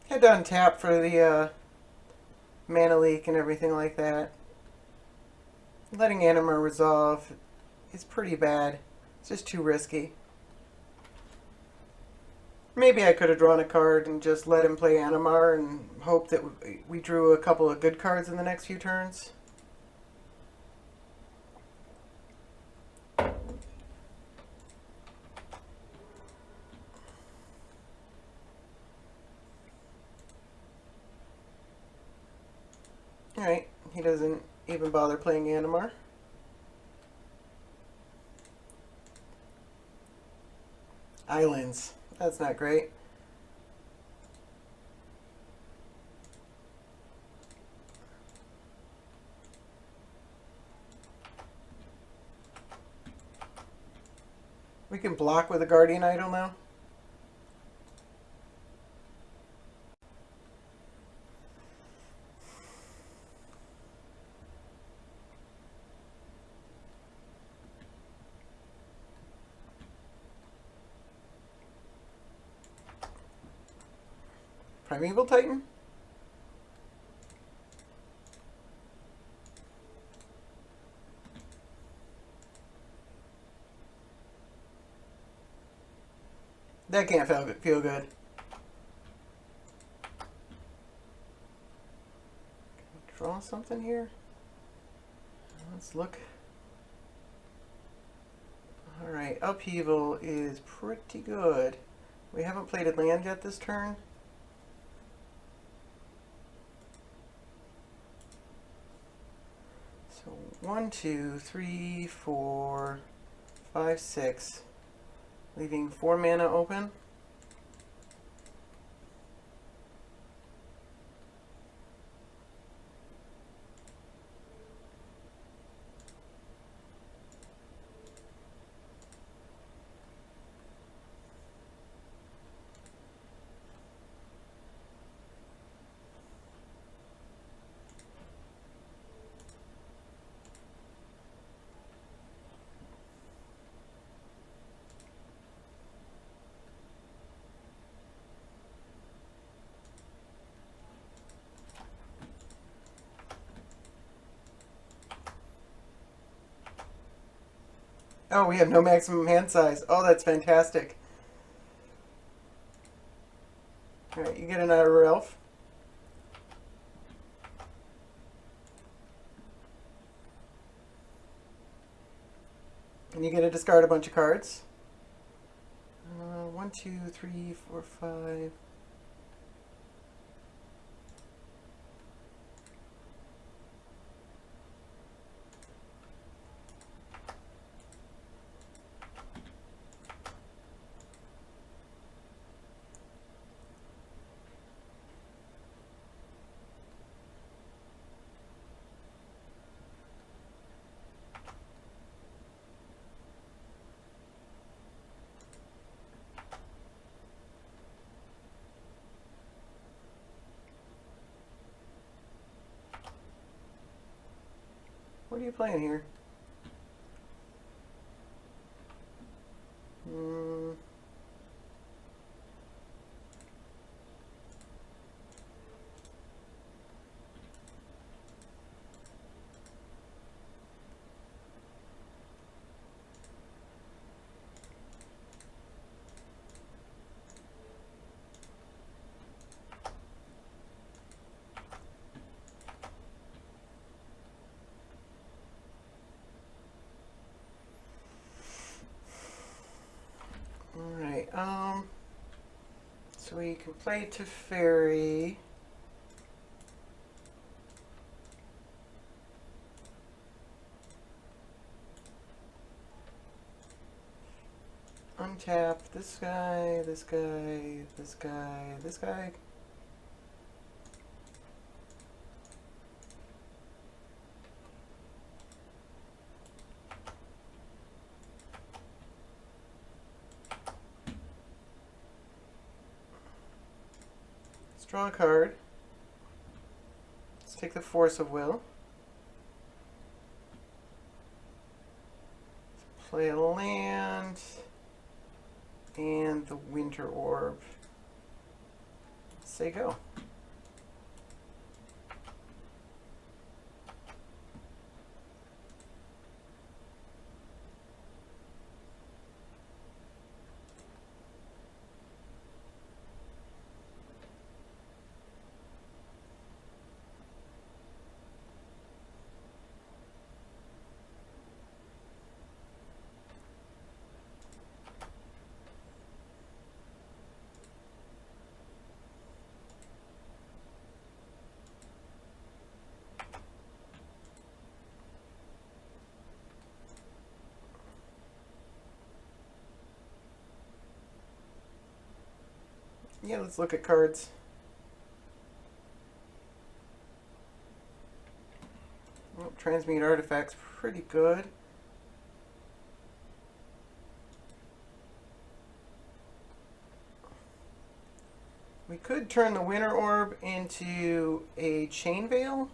S1: Had to untap for the mana leak and everything like that. Letting Animar resolve is pretty bad. It's just too risky. Maybe I could have drawn a card and just let him play Animar and hope that we drew a couple of good cards in the next few turns. Alright, he doesn't even bother playing Animar. Islands. That's not great. We can block with a Guardian Idol now. Primeval Titan? That can't feel good. Draw something here? Let's look. Alright, Upheaval is pretty good. We haven't played a land yet this turn. So 1, 2, 3, 4, 5, 6. Leaving 4 mana open. Oh, we have no maximum hand size. Oh, that's fantastic. Alright, you get another elf. And you get to discard a bunch of cards. 1, 2, 3, 4, 5. What are you playing here? Alright, so we can play Teferi. Untap this guy, this guy, this guy, this guy. Let's draw a card. Let's take the Force of Will. Let's play a land and the Winter Orb. Say go. Yeah, let's look at cards. Well, transmute artifacts, pretty good. We could turn the Winter Orb into a Chain Veil.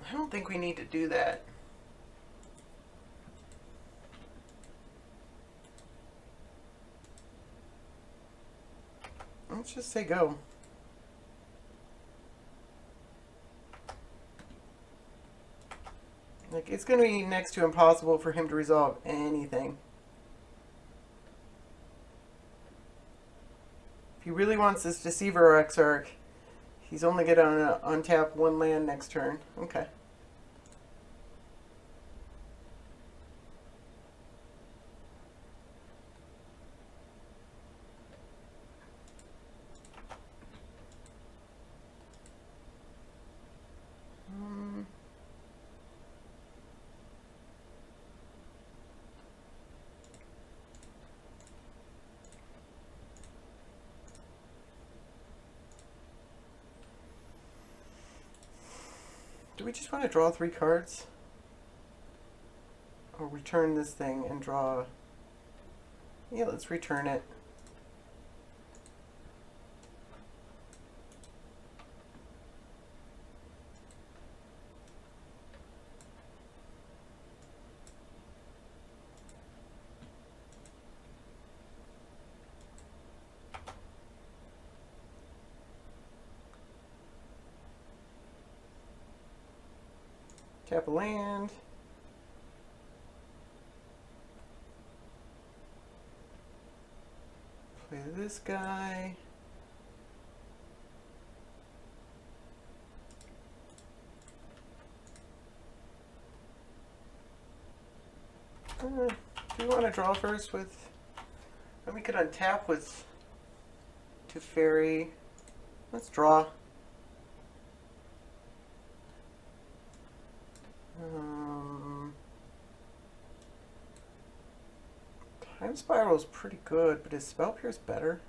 S1: I don't think we need to do that. Let's just say go. Like, it's going to be next to impossible for him to resolve anything. If he really wants this Deceiver Exarch, he's only going to untap one land next turn. Okay. Do we just want to draw 3 cards? Or return this thing and draw... Yeah, let's return it. Tap a land. Play this guy. Do you want to draw first with... And we could untap with Teferi. Let's draw. Time Spiral is pretty good, but is Spell Pierce better?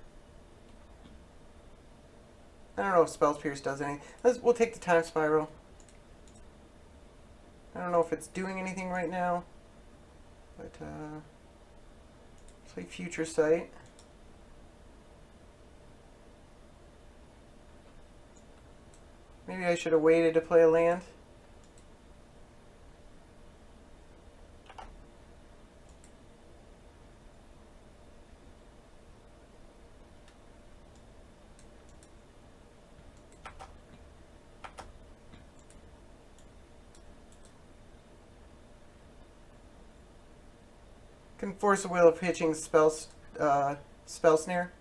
S1: I don't know if Spell Pierce does anything. We'll take the Time Spiral. I don't know if it's doing anything right now, but play Future Sight. Maybe I should have waited to play a land. Can force a will of hitching spell snare.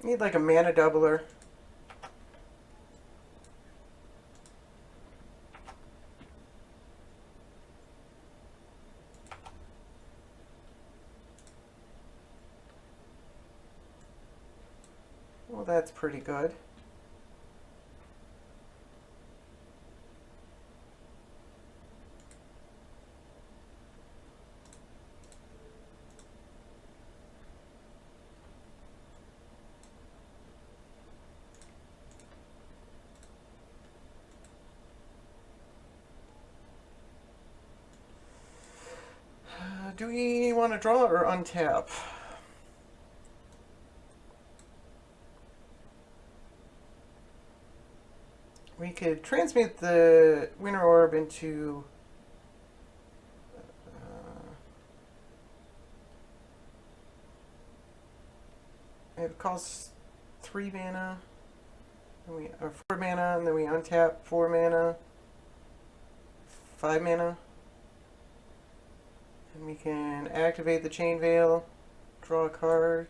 S1: Need like a mana doubler. Well, that's pretty good. Do we want to draw or untap? We could transmute the Winter Orb into... it costs 3 mana, or 4 mana, and then we untap 4 mana, 5 mana. And we can activate the Chain Veil, draw a card.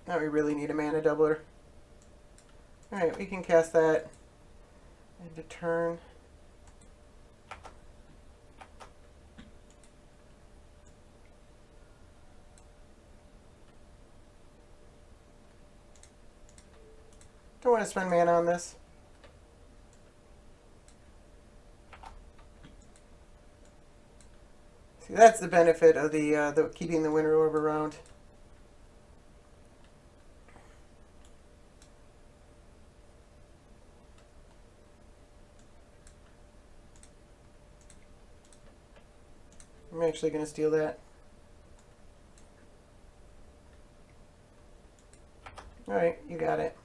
S1: Now we really need a mana doubler. Alright, we can cast that into turn. Don't want to spend mana on this. See, that's the benefit of the keeping the Winter Orb around. I'm actually going to steal that. Alright, you got it.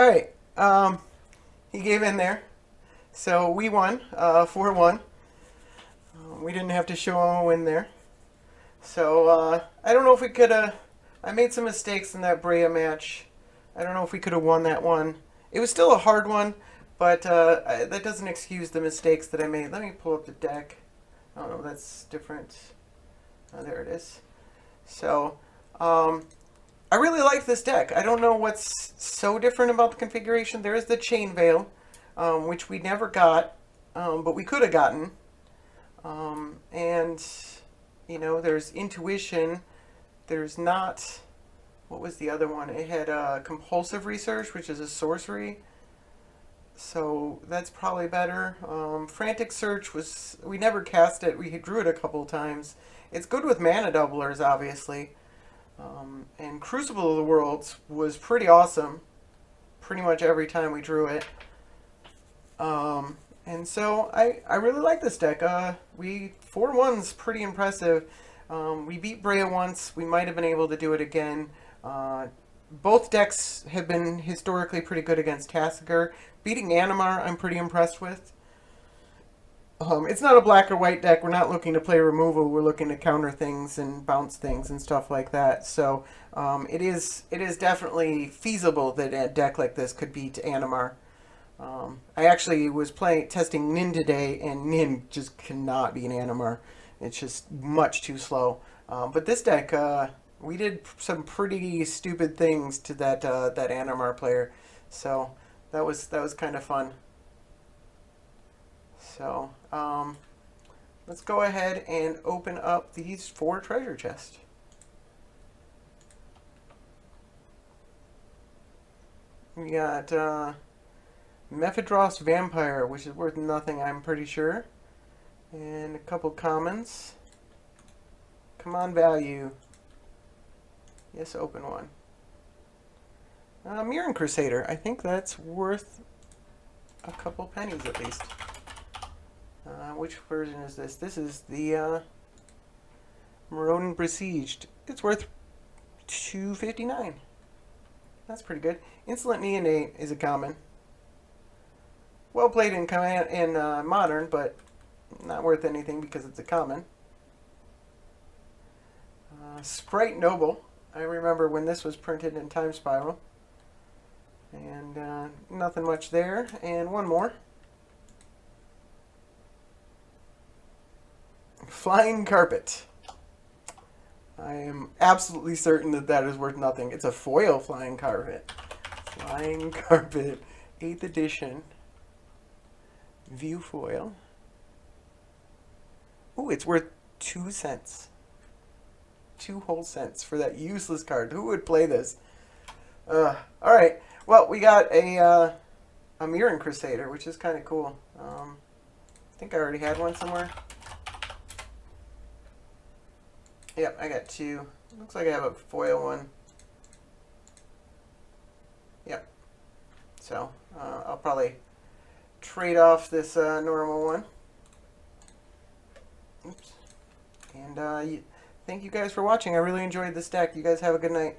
S1: Alright, he gave in there. So we won, 4-1. We didn't have to show him a win there. So, I don't know if we could have... I made some mistakes in that Breya match. I don't know if we could have won that one. It was still a hard one, but that doesn't excuse the mistakes that I made. Let me pull up the deck. Oh no, that's different. Oh, there it is. So, I really like this deck. I don't know what's so different about the configuration. There is the Chain Veil, which we never got, but we could have gotten. And, you know, there's Intuition. There's not... What was the other one? It had Compulsive Research, which is a sorcery. So that's probably better. Frantic Search was... We never cast it. We drew it a couple times. It's good with mana doublers, obviously. And Crucible of the Worlds was pretty awesome. Pretty much every time we drew it. And so I really like this deck. 4-1's pretty impressive. We beat Breya once. We might have been able to do it again. Both decks have been historically pretty good against Tasigur. Beating Animar, I'm pretty impressed with. It's not a black or white deck. We're not looking to play removal. We're looking to counter things and bounce things and stuff like that. So it is definitely feasible that a deck like this could beat Animar. I actually was testing Nin today, and Nin just cannot beat Animar. It's just much too slow. But this deck, we did some pretty stupid things to that Animar player. So that was kind of fun. So, let's go ahead and open up these 4 treasure chests. We got Mephidros Vampire, which is worth nothing, I'm pretty sure. And a couple commons. Come on, value. Yes, open one. Mirren Crusader. I think that's worth a couple pennies at least. Which version is this? This is the Marodin Besieged. It's worth $2.59. That's pretty good. Insolent Neonate is a common. Well played in Modern, but not worth anything because it's a common. Sprite Noble. I remember when this was printed in Time Spiral. And nothing much there. And one more. Flying Carpet. I am absolutely certain that that is worth nothing. It's a foil flying carpet. Flying carpet, 8th edition. View foil. Ooh, it's worth 2 cents. 2 whole cents for that useless card. Who would play this? Alright. Well, we got a Mirren Crusader, which is kind of cool. I think I already had one somewhere. Yep, I got 2. Looks like I have a foil one. Yep. So, I'll probably trade off this normal one. Oops. And thank you guys for watching. I really enjoyed this deck. You guys have a good night.